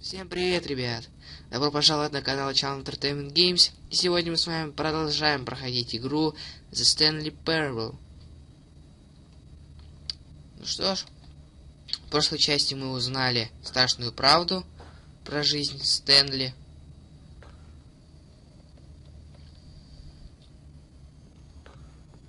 Всем привет, ребят! Добро пожаловать на канал Entertainment Games. И сегодня мы с вами продолжаем проходить игру The Stanley Parable. Ну что ж, в прошлой части мы узнали страшную правду про жизнь Стэнли.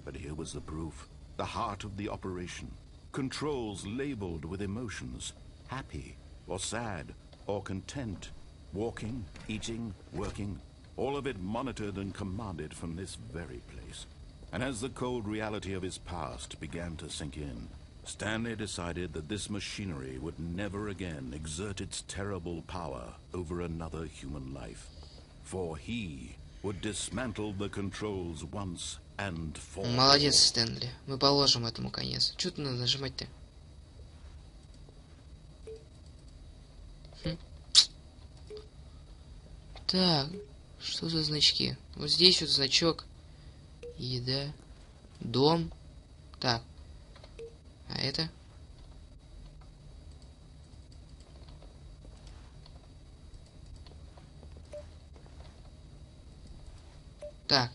But here was the proof. The heart of the operation. Controls labeled with emotions. Happy or sad or content. Walking, eating, working. All of it monitored and commanded from this very place. And as the cold reality of his past began to sink in, Stanley decided that this machinery would never again exert its terrible power over another human life. For he would dismantle the controls once and for all. Молодец, Стэнли. Мы положим этому конец. Чё ты надо нажимать-то? Так, что за значки? Вот здесь вот значок. Еда. Дом. Так. А это? Так.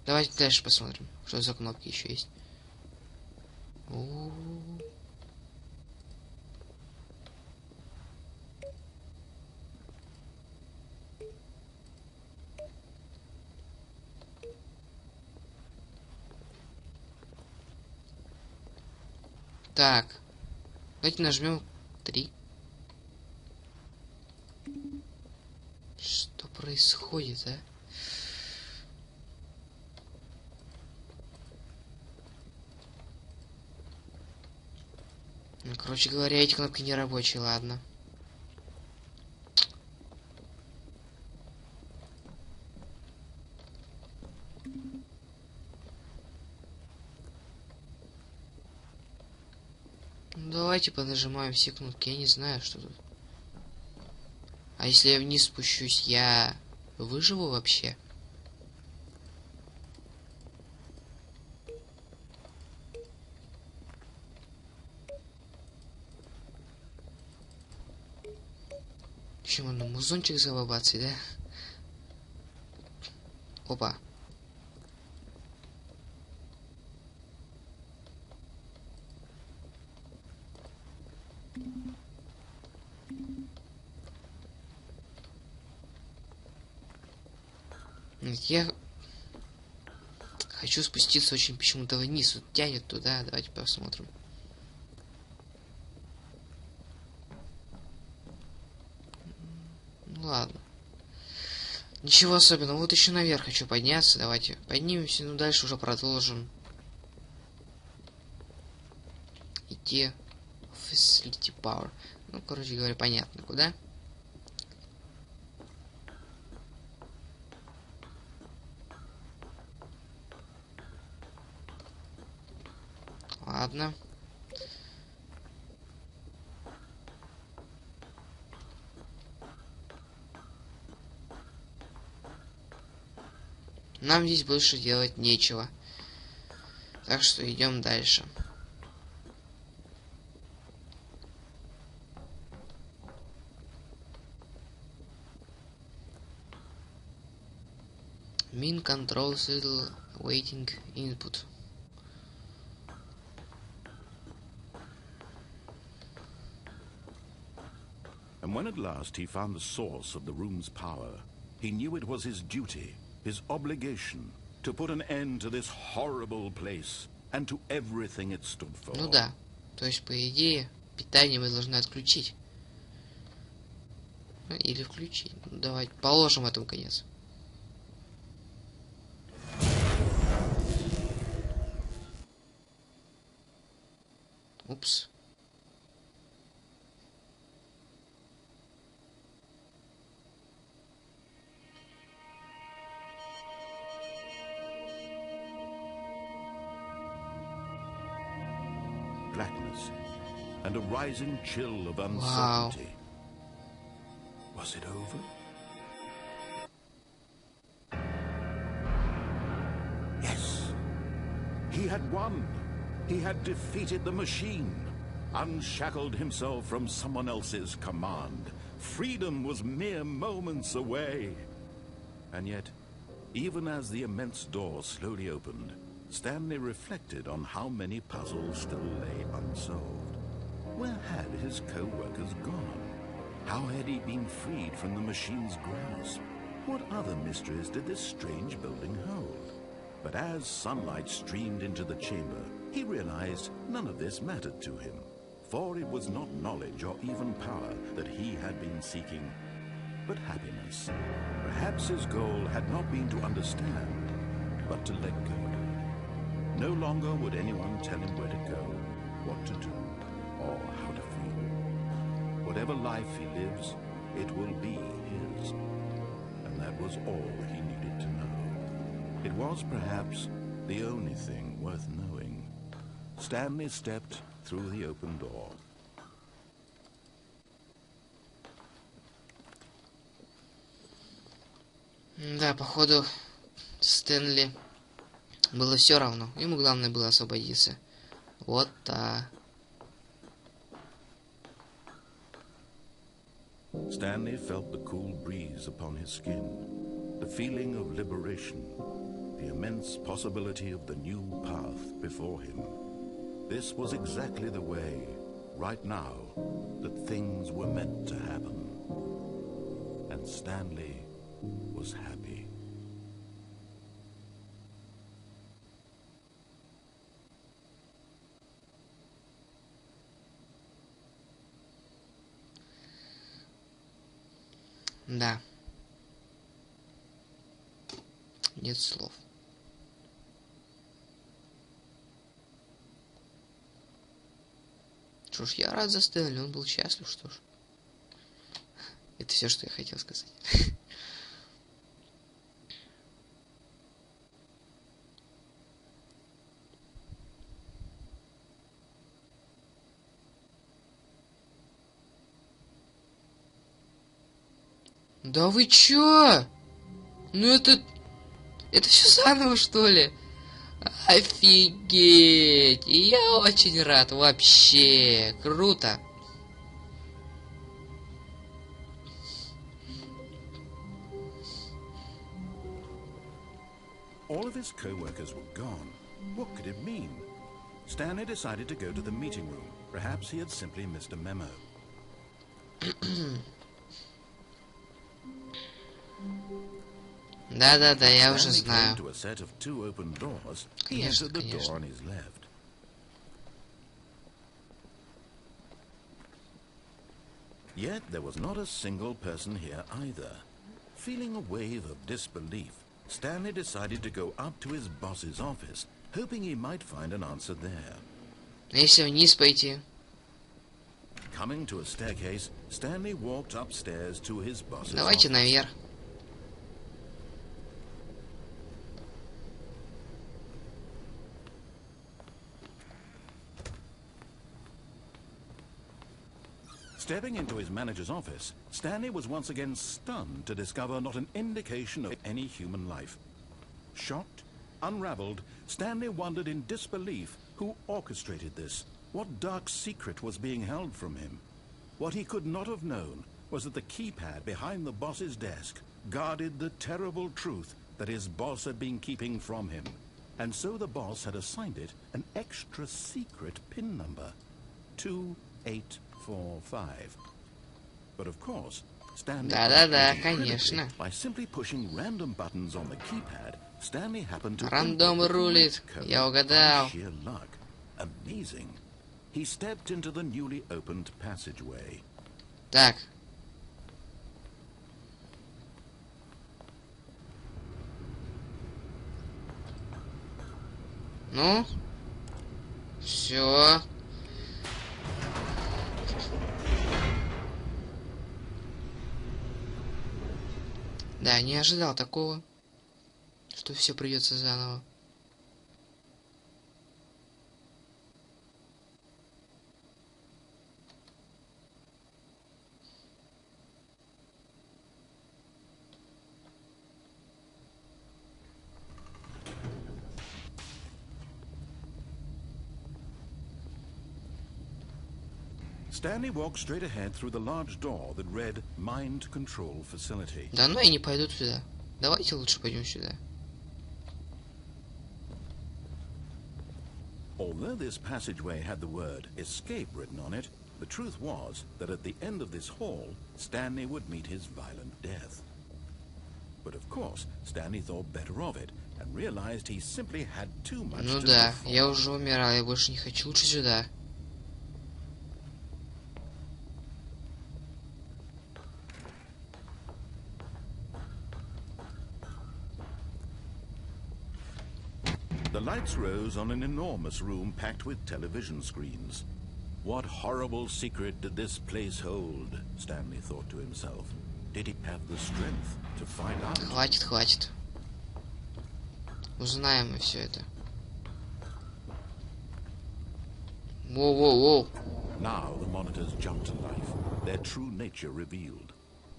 Давайте дальше посмотрим, что за кнопки еще есть. У-у-у. Так. Давайте нажмем 3. Что происходит, а? Ну, короче говоря, эти кнопки не рабочие, ладно. Давайте понажимаем все кнопки. Я не знаю, что тут. А если я вниз спущусь, я выживу вообще? Почему на музончик забабаться, да? Опа. Я хочу спуститься очень почему-то вниз. Вот тянет туда. Давайте посмотрим. Ну ладно. Ничего особенного. Вот еще наверх хочу подняться. Давайте поднимемся. Ну дальше уже продолжим идти. Facility Power. Ну, короче говоря, понятно, куда. Ладно. Нам здесь больше делать нечего. Так что идем дальше. Min control still waiting input. And when at last he found the source of the room's power, he knew it was his duty, his obligation, to put an end to this horrible place and to everything it stood for. Ну да. То есть, по идее, питание мы должны отключить. Или включить. Ну, давайте положим этому конец. Упс. Blackness and a rising chill of uncertainty. Wow. Was it over? Yes. He had won. He had defeated the machine. unshackled himself from someone else's command. Freedom was mere moments away. And yet, even as the immense door slowly opened, Stanley reflected on how many puzzles still lay unsolved. Where had his co-workers gone? How had he been freed from the machine's grasp? What other mysteries did this strange building hold? But as sunlight streamed into the chamber, he realized none of this mattered to him. For it was not knowledge or even power that he had been seeking, but happiness. Perhaps his goal had not been to understand, but to let go. No longer would anyone tell him where to go, what to do, or how to feel. Whatever life he lives, it will be his. And that was all he needed to know. It was perhaps the only thing worth knowing. Stanley stepped through the open door. Да, походу, Стэнли было все равно. Ему главное было освободиться. Вот так. Stanley felt the cool breeze upon his skin, the feeling of liberation, the immense possibility of the new path before him. This was exactly the way, right now, that things were meant to happen. And Stanley was happy. Да. Нет слов. Что ж, я рад за Стэнли, он был счастлив, что ж. Это все, что я хотел сказать. Да вы чё? Ну это все заново, что ли? Офигеть! Я очень рад, вообще. Круто. All of his co-workers were gone. What could it mean? Stanley decided to go to the meeting room. Perhaps he had simply missed a memo. Да-да-да, я уже Stanley знаю. came to a set of two open doors. He Конечно, entered the конечно. door on his left. Yet there was not a single person here either. Feeling a wave of disbelief, Stanley decided to go up to his boss's office, hoping he might find an answer there. Если вниз пойти. Coming to a staircase, Stanley walked upstairs to his boss's Давайте office. наверх. Stepping into his manager's office, Stanley was once again stunned to discover not an indication of any human life. Shocked, unraveled, Stanley wondered in disbelief who orchestrated this. What dark secret was being held from him? What he could not have known was that the keypad behind the boss's desk guarded the terrible truth that his boss had been keeping from him. And so the boss had assigned it an extra secret PIN number. 2845. But of course, Stanley Да-да-да, конечно. by simply pushing random buttons on the keypad, Stanley happened to Рандом рулит. Я угадал. sheer luck. Amazing. He stepped into the newly opened passageway. Так. Ну? Все. Да, не ожидал такого, что все придется заново. Stanley walked straight ahead through the large door that read Mind Control Facility. Да ну я не пойду туда. Давайте лучше пойдем сюда. Although this passageway had the word escape written on it, the truth was that at the end of this hall, Stanley would meet his violent death. But of course, Stanley thought better of it and realized he simply had too much Ну to да, live for. я уже умирал, я больше не хочу. Лучше сюда. The lights rose on an enormous room packed with television screens. What horrible secret did this place hold? Stanley thought to himself. Did he have the strength to find out? Хватит, хватит. Узнаем мы все это. Воу-воу-воу. Now the monitors jumped to life, their true nature revealed.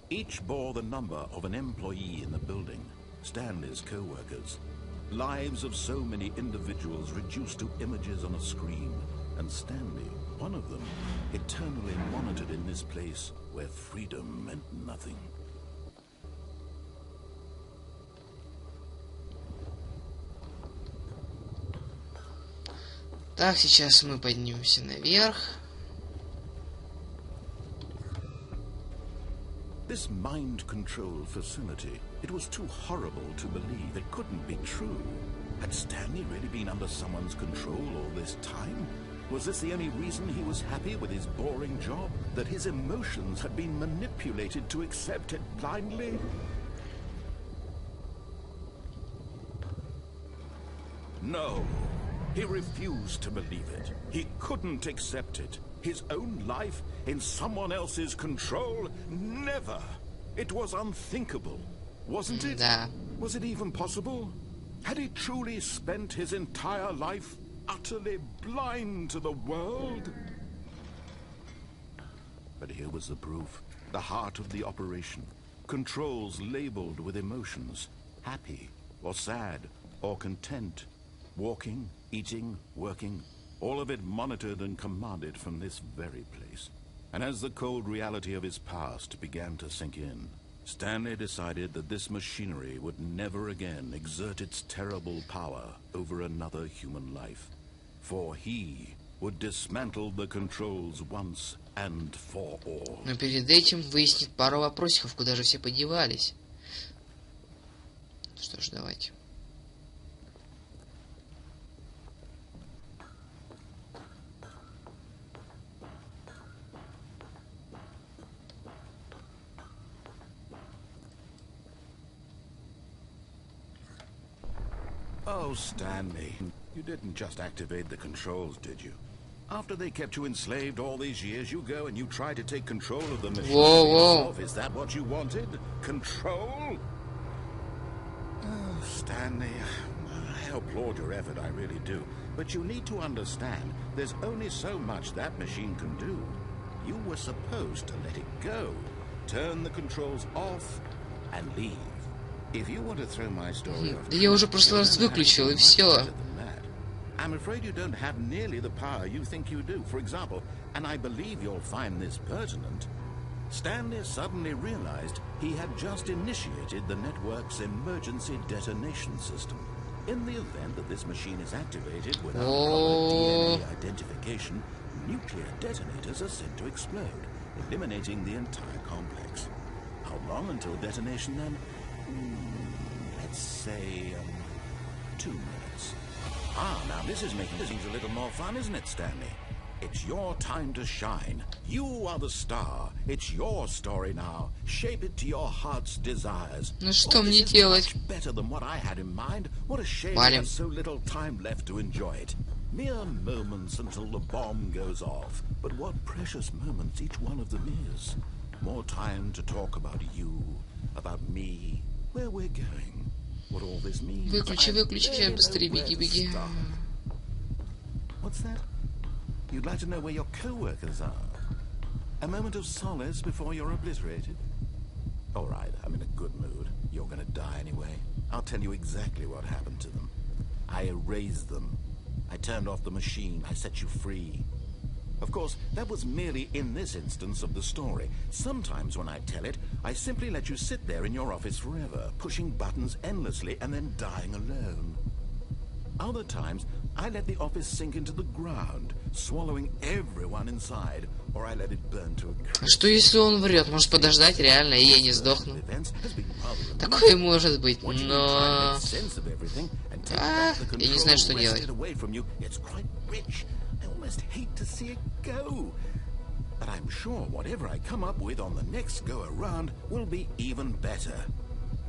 Each bore the number of an employee in the building, Stanley's co-workers. Lives of so many individuals reduced to images on a screen, and Stanley, one of them, eternally monitored in this place where freedom meant nothing. Так, сейчас мы поднимемся наверх. This mind control facility, it was too horrible to believe. It couldn't be true. Had Stanley really been under someone's control all this time? Was this the only reason he was happy with his boring job? That his emotions had been manipulated to accept it blindly? No. He refused to believe it. He couldn't accept it. His own life in someone else's control? Never. It was unthinkable, wasn't it? Да. Was it even possible? Had he truly spent his entire life utterly blind to the world? But here was the proof. The heart of the operation. Controls labeled with emotions. Happy, or sad, or content. Walking, eating, working. All of it monitored and commanded from this very place. And as the cold reality of his past began to sink in, Stanley decided that this machinery would never again exert its terrible power over another human life. For he would dismantle the controls once and for all. Но перед этим выяснит пару вопросиков, куда же все подевались. Что ж, давайте. Oh, Stanley, you didn't just activate the controls, did you? After they kept you enslaved all these years, you go and you try to take control of the machine yourself. Is that what you wanted? Control? Oh, Stanley, I applaud your effort, I really do. But you need to understand, there's only so much that machine can do. You were supposed to let it go, turn the controls off, and leave. If you want to throw my story off, Да я уже в прошлый раз выключил, и все. I'm afraid you don't have nearly the power you think you do. For example, and I believe you'll find this pertinent, Stanley suddenly realized he had just initiated the network's emergency detonation system. In the event that this machine is activated without proper DNA identification, nuclear detonators are said to explode, eliminating the entire complex. How long until detonation then? Let's say 2 minutes. Ah, now this is making things a little more fun, isn't it, Stanley? It's your time to shine. You are the star. It's your story now. Shape it to your heart's desires. Ну что мне делать? Better than what I had in mind. What a shame there's so little time left to enjoy it. Mere moments until the bomb goes off. But what precious moments each one of them is. More time to talk about you, about me, where we're going, what all this means. Выключи, выключи, быстрее беги, беги. What's that? You'd like to know where your co-workers are? A moment of solace before you're obliterated? All right, I'm in a good mood. You're gonna die anyway. I'll tell you exactly what happened to them. I erased them. I turned off the machine. I set you free. Of course, that was merely in this instance of the story. Sometimes when I tell it, I simply let you sit there in your office forever, pushing buttons endlessly and then dying alone. Other times, I let the office sink into the ground, swallowing everyone inside, or I let it burn to a crisp. А что если он врет? Может подождать реально, и я не сдохну? Такое может быть, но... я не знаю, что делать. But I'm sure whatever I come up with on the next go around will be even better.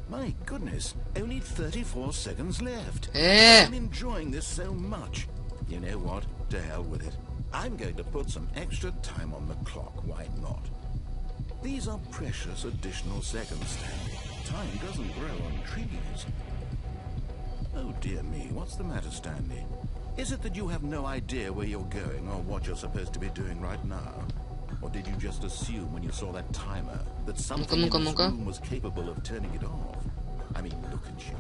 My goodness, only 34 seconds left. I'm enjoying this so much. You know what? To hell with it. I'm going to put some extra time on the clock. Why not? These are precious additional seconds, Stanley. Time doesn't grow on trees. Oh dear me, what's the matter, Stanley? Is it that you have no idea where you're going or what you're supposed to be doing right now? Or did you just assume when you saw that timer that something in this room was capable of turning it off? I mean, look at you.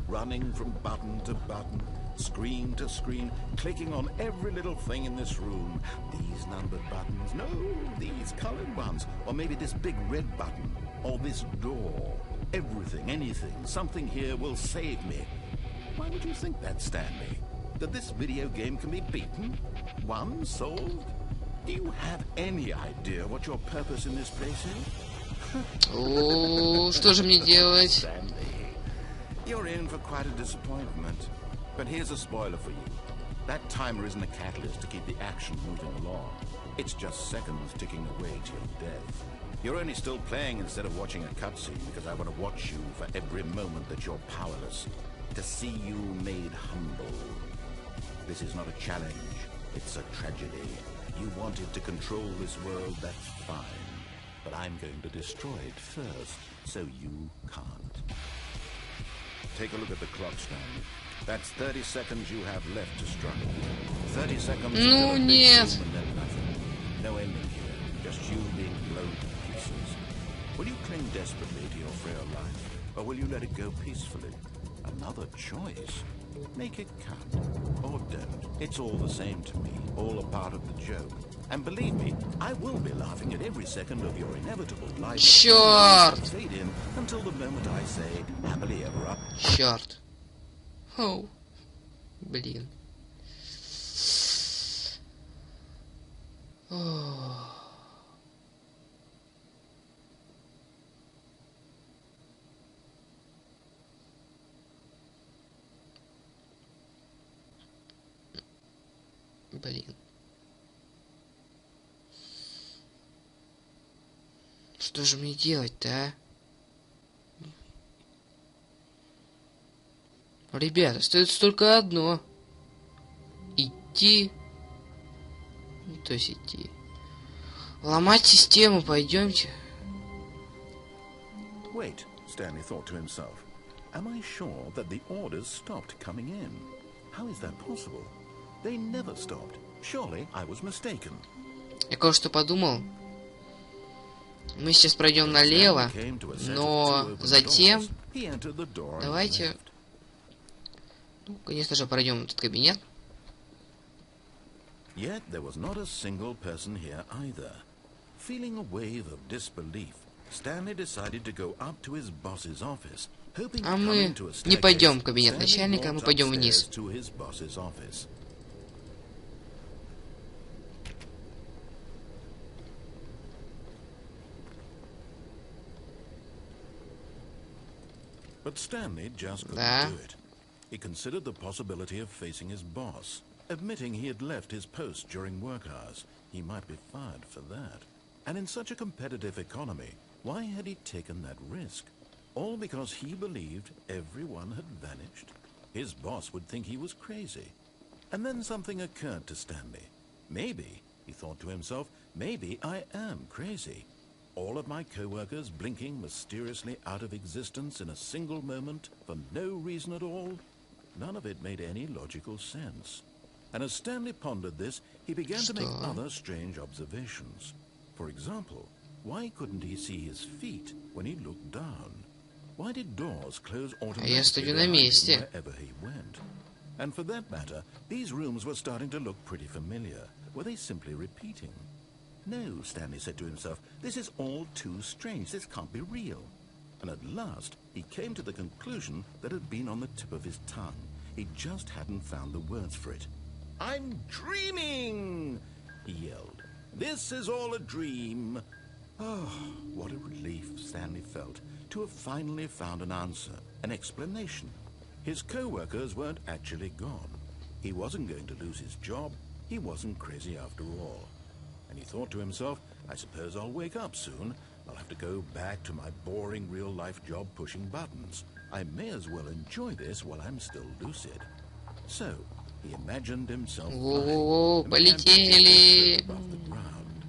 Running from button to button, screen to screen, clicking on every little thing in this room. These numbered buttons, no, these colored ones. Or maybe this big red button, or this door. Everything, anything, something here will save me. Why would you think that, Stanley? That this video game can be beaten? Won? Solved? Do you have any idea what your purpose in this place is? О, что же мне делать? You're in for quite a disappointment. But here's a spoiler for you. That timer isn't a catalyst to keep the action moving along. It's just seconds ticking away to your death. You're only still playing instead of watching a cutscene because I want to watch you for every moment that you're powerless. To see you made humble. This is not a challenge. It's a tragedy. You wanted to control this world, that's fine. But I'm going to destroy it first, so you can't. Take a look at the clock, Stanley. That's 30 seconds you have left to struggle. 30 seconds Ну, нет. and then nothing. No ending here, just you being blown to pieces. Will you cling desperately to your frail life, or will you let it go peacefully? Another choice. Make it count, or don't. It's all the same to me, all a part of the joke. And believe me, I will be laughing at every second of your inevitable life. Черт! Fade in until the moment I say, happily ever up. Черт. Оу. Блин. Ох. Блин. Что же мне делать-то, а? Ребята, остается только одно. Идти. Ну, то есть идти. Ломать систему, пойдемте. Wait, Stanley thought to himself. Am I sure that the orders stopped coming in? How is that possible? They never stopped. Surely I was mistaken. Я кое-что подумал. Мы сейчас пройдем налево, но затем давайте, ну, конечно же, пройдем этот кабинет. Yet there was not a single person here either. Feeling a wave of disbelief, Stanley decided to go up to his boss's office, hoping to come into a staircase. Не пойдем в кабинет начальника, мы пойдем вниз. But Stanley just couldn't do it. He considered the possibility of facing his boss, admitting he had left his post during work hours. He might be fired for that. And in such a competitive economy, why had he taken that risk? All because he believed everyone had vanished? His boss would think he was crazy. And then something occurred to Stanley. Maybe, he thought to himself, maybe I am crazy. All of my co-workers blinking mysteriously out of existence in a single moment for no reason at all? None of it made any logical sense. And as Stanley pondered this, he began to make other strange observations. For example, why couldn't he see his feet when he looked down? Why did doors close automatically wherever he went? And for that matter, these rooms were starting to look pretty familiar. were they simply repeating? No, Stanley said to himself, this is all too strange. This can't be real. And at last, he came to the conclusion that had been on the tip of his tongue. He just hadn't found the words for it. I'm dreaming, he yelled. This is all a dream. Oh, what a relief Stanley felt to have finally found an answer, an explanation. His co-workers weren't actually gone. He wasn't going to lose his job. He wasn't crazy after all. And he thought to himself, I suppose I'll wake up soon. I'll have to go back to my boring real-life job pushing buttons. I may as well enjoy this while I'm still lucid. So, he imagined himself полетели. above the ground.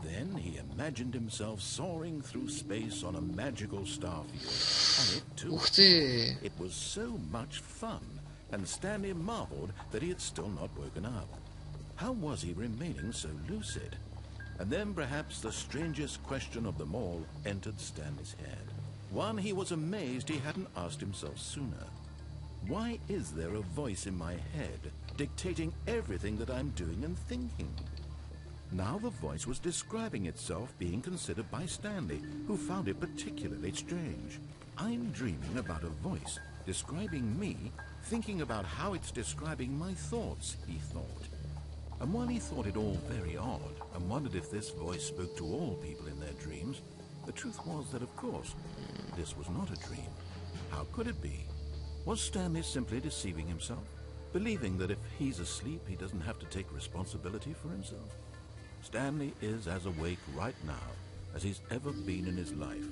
Then he imagined himself soaring through space on a magical starfield. And it too. Ух ты! It was so much fun, and Stanley marveled that he had still not woken up. How was he remaining so lucid? And then perhaps the strangest question of them all entered Stanley's head. One he was amazed he hadn't asked himself sooner. Why is there a voice in my head dictating everything that I'm doing and thinking? Now the voice was describing itself being considered by Stanley, who found it particularly strange. I'm dreaming about a voice describing me, thinking about how it's describing my thoughts, he thought. And while he thought it all very odd, and wondered if this voice spoke to all people in their dreams, the truth was that, of course, this was not a dream. How could it be? Was Stanley simply deceiving himself, believing that if he's asleep, he doesn't have to take responsibility for himself? Stanley is as awake right now as he's ever been in his life.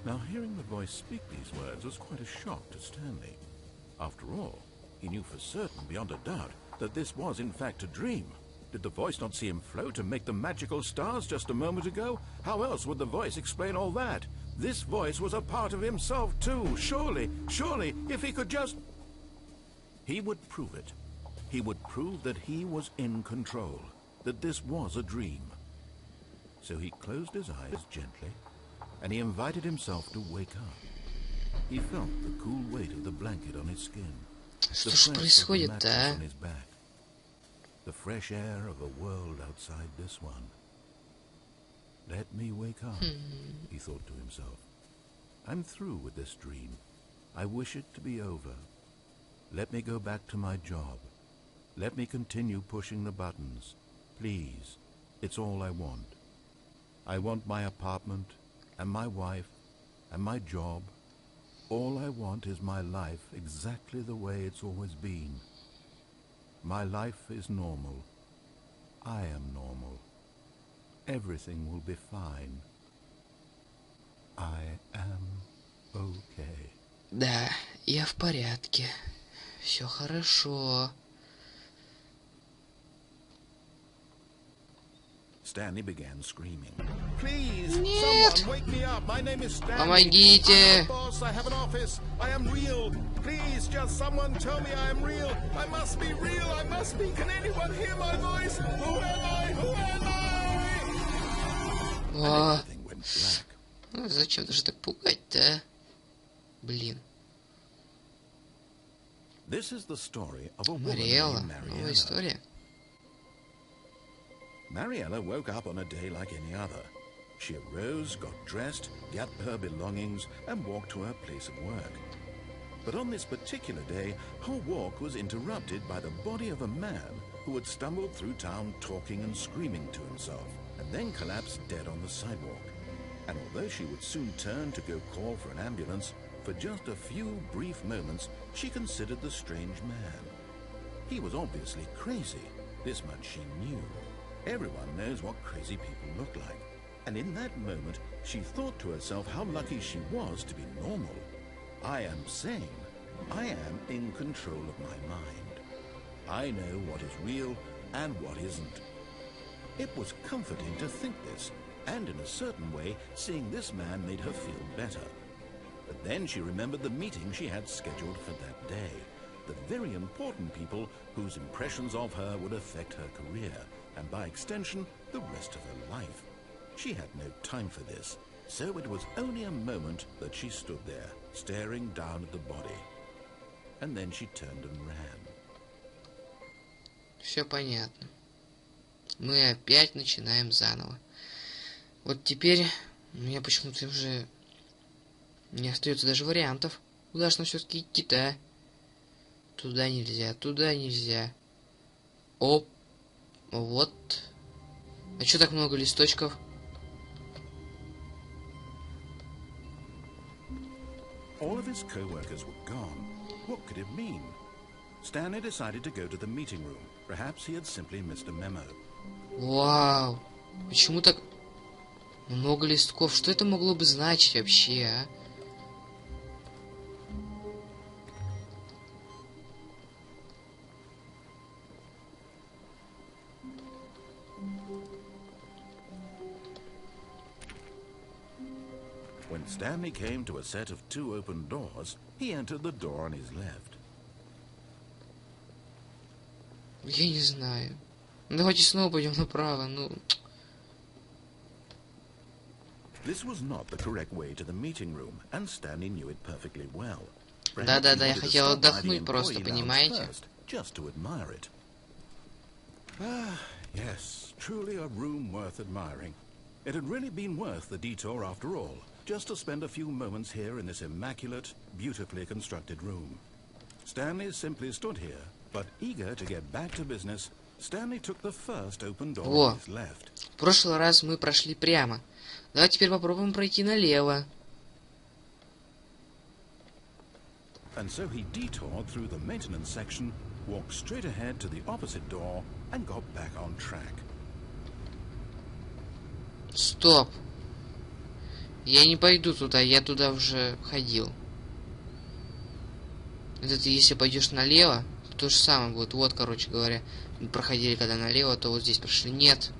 Now, hearing the voice speak these words was quite a shock to Stanley. After all, he knew for certain, beyond a doubt, that this was in fact a dream. Did the voice not see him float and make the magical stars just a moment ago? How else would the voice explain all that? This voice was a part of himself too. Surely, if he could just... He would prove it. He would prove that he was in control, that this was a dream. So he closed his eyes gently, and he invited himself to wake up. He felt the cool weight of the blanket on his skin. Что ж происходит-то, а? The fresh air of a world outside this one. Let me wake up, he thought to himself. I'm through with this dream. I wish it to be over. Let me go back to my job. Let me continue pushing the buttons. Please, it's all I want. I want my apartment, and my wife, and my job. All I want is my life exactly the way it's always been. My life is normal. I am normal. Everything will be fine. I am okay. Да, я в порядке. Все хорошо. Stanley began screaming. Please, Нет! someone wake me up. My name is Stanley. Помогите! I have a boss. I have an office. I am real. Please, just someone tell me I am real. I must be real. I must be. Can anyone hear my voice? Who am I? Who am I? О, Everything went black. ну зачем даже так пугать-то, а? Блин. This is the story of a woman Мариэлла, named новая Mariella. история. Mariella woke up on a day like any other. She arose, got dressed, gathered her belongings, and walked to her place of work. But on this particular day, her walk was interrupted by the body of a man who had stumbled through town talking and screaming to himself, and then collapsed dead on the sidewalk. And although she would soon turn to go call for an ambulance, for just a few brief moments, she considered the strange man. He was obviously crazy. This much she knew. Everyone knows what crazy people look like. And in that moment, she thought to herself how lucky she was to be normal. I am sane. I am in control of my mind. I know what is real and what isn't. It was comforting to think this, and in a certain way, seeing this man made her feel better. But then she remembered the meeting she had scheduled for that day. The very important people whose impressions of her would affect her career, and by extension, the rest of her life. She had no time for this, so it was only a moment that she stood there, staring down at the body. And then she turned and ran. Все понятно. Мы опять начинаем заново. Вот теперь у меня почему-то уже не остается даже вариантов. Куда же нам все-таки идти-то? Туда нельзя, туда нельзя. Оп. Вот. А что так много листочков? All of his co-workers were gone. What could it mean? Stanley decided to go to the meeting room. Perhaps he had simply missed a memo. Вау. Почему так много листков? Что это могло бы значить вообще, а? When Stanley came to a set of 2 open doors, he entered the door on his left. Я не знаю. Давайте снова пойдем направо, ну... This was not the correct way to the meeting room, and Stanley knew it perfectly well. Да-да-да, я хотел отдохнуть просто, понимаете? Just to admire it. Ah, yes, truly a room worth admiring. It had really been worth the detour after all, just to spend a few moments here in this immaculate, beautifully constructed room. Stanley simply stood here, but eager to get back to business, Stanley took the first open door on his left. В прошлый раз мы прошли прямо. Давайте теперь попробуем пройти налево. And so he detoured through the maintenance section, walked straight ahead to the opposite door, and got back on track. Стоп. Я не пойду туда, я туда уже ходил. Это ты, если пойдешь налево, то же самое будет. Вот, короче говоря, мы проходили когда налево, то вот здесь прошли. Нет.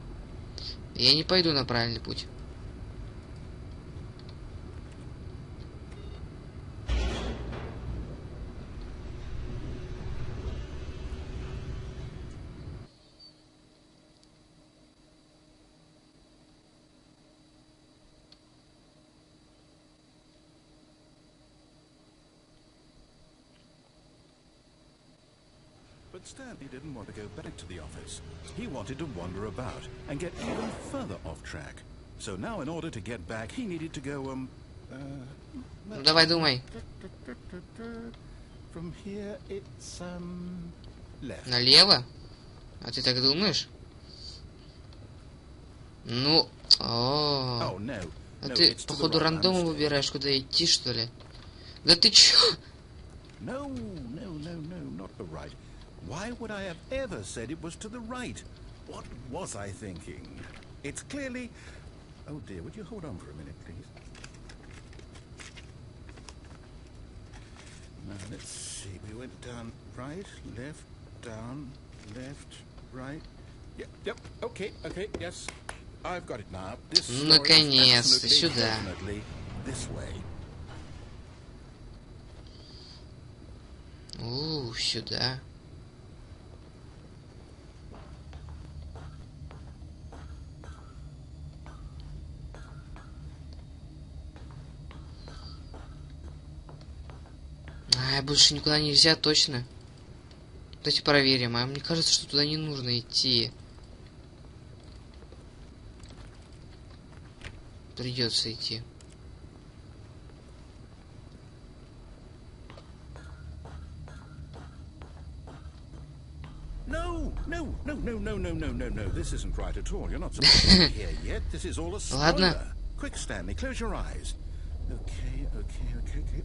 Я не пойду на правильный путь. But Stanley didn't want to go back to the office. He wanted to wander about and get even further off track. So now in order to get back, he needed to go, Ну, давай думай. From here it's, left. Налево? А ты так думаешь? Ну, Oh, no. А No, ты, it's to the походу, right, I'm рандомом mistaken. выбираешь, куда идти, что ли? Да ты чё? No, not the right. Why would I have ever said it was to the right? What was I thinking? It's clearly... Oh dear, would you hold on for a minute, please? Now, let's see. We went down right, left, down, left, right. Yep, okay, yes. I've got it now. This story is Наконец-то, absolutely, сюда. definitely this way. Сюда. Больше никуда нельзя, точно. Давайте проверим. А мне кажется, что туда не нужно идти. Придется идти. No. This isn't right at all. You're not supposed to be here yet. This is all a spoiler. Ладно. Quick, Stanley, close your eyes. Okay.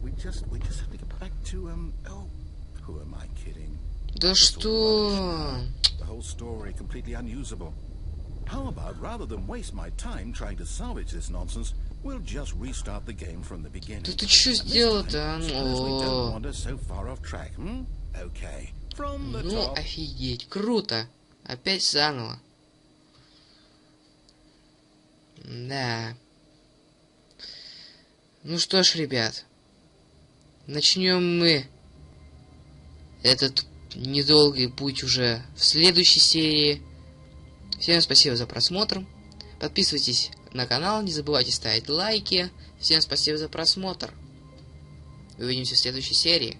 We just have to get back to, oh, who am I kidding? Да что? The whole story completely unusable. How about, rather than waste my time trying to salvage this nonsense, we'll just restart the game from the beginning. Да ты чё сделал-то? Suppose we don't wander so far off track, hmm? Okay. From the Ну, top. офигеть, круто. Опять заново. Да. Ну что ж, ребят. Начнем мы этот недолгий путь уже в следующей серии. Всем спасибо за просмотр. Подписывайтесь на канал, не забывайте ставить лайки. Всем спасибо за просмотр. Увидимся в следующей серии.